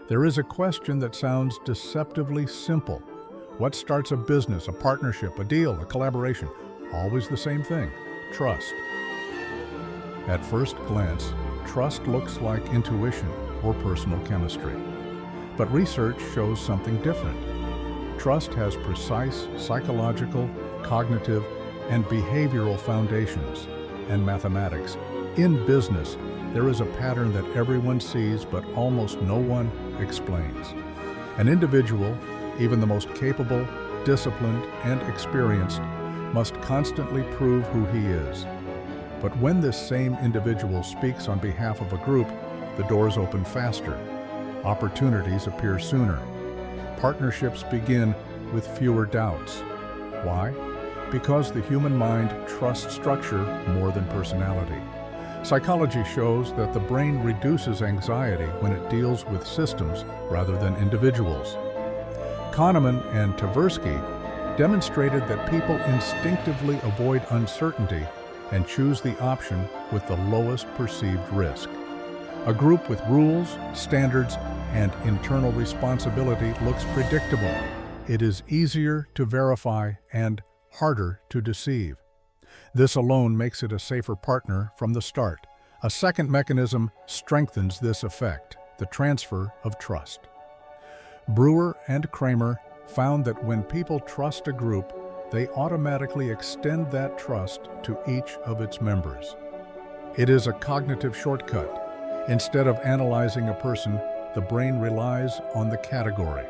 There is a question that sounds deceptively simple. What starts a business, a partnership, a deal, a collaboration? Always the same thing: trust. At first glance, trust looks like intuition or personal chemistry. But research shows something different. Trust has precise psychological, cognitive, and behavioral foundations. And mathematics. In business, there is a pattern that everyone sees but almost no one explains. An individual, even the most capable, disciplined, and experienced, must constantly prove who he is. But when this same individual speaks on behalf of a group, the doors open faster. Opportunities appear sooner. Partnerships begin with fewer doubts. Why? Because the human mind trusts structure more than personality. Psychology shows that the brain reduces anxiety when it deals with systems rather than individuals. Kahneman and Tversky demonstrated that people instinctively avoid uncertainty and choose the option with the lowest perceived risk. A group with rules, standards, and internal responsibility looks predictable. It is easier to verify and harder to deceive. This alone makes it a safer partner from the start. A second mechanism strengthens this effect: the transfer of trust. Brewer and Kramer found that when people trust a group, they automatically extend that trust to each of its members. It is a cognitive shortcut. Instead of analyzing a person, the brain relies on the category.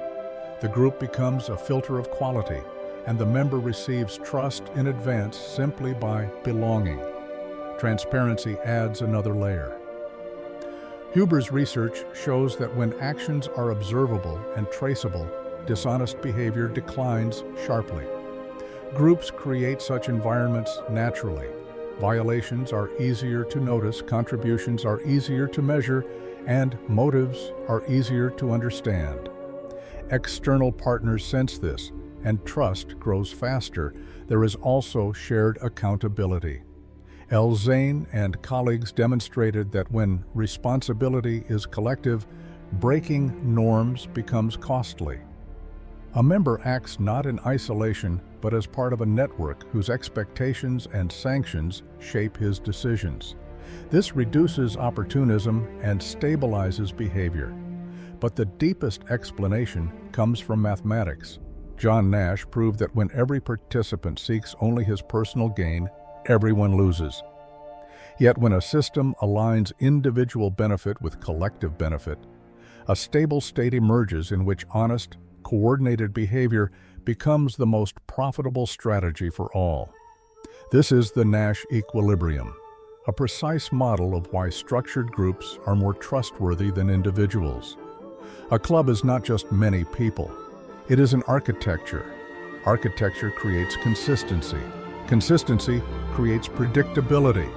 The group becomes a filter of quality, and the member receives trust in advance simply by belonging. Transparency adds another layer. Huber's research shows that when actions are observable and traceable, dishonest behavior declines sharply. Groups create such environments naturally. Violations are easier to notice, contributions are easier to measure, and motives are easier to understand. External partners sense this, and trust grows faster. There is also shared accountability. L. Zane and colleagues demonstrated that when responsibility is collective, breaking norms becomes costly. A member acts not in isolation, but as part of a network whose expectations and sanctions shape his decisions. This reduces opportunism and stabilizes behavior. But the deepest explanation comes from mathematics. John Nash proved that when every participant seeks only his personal gain, everyone loses. Yet when a system aligns individual benefit with collective benefit, a stable state emerges in which honest, coordinated behavior becomes the most profitable strategy for all. This is the Nash equilibrium, a precise model of why structured groups are more trustworthy than individuals. A club is not just many people. It is an architecture. Architecture creates consistency. Consistency creates predictability.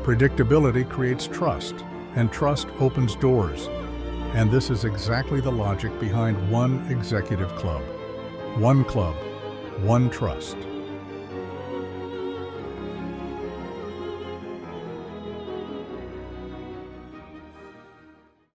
Predictability creates trust, and trust opens doors. And this is exactly the logic behind one executive club. One club, one trust.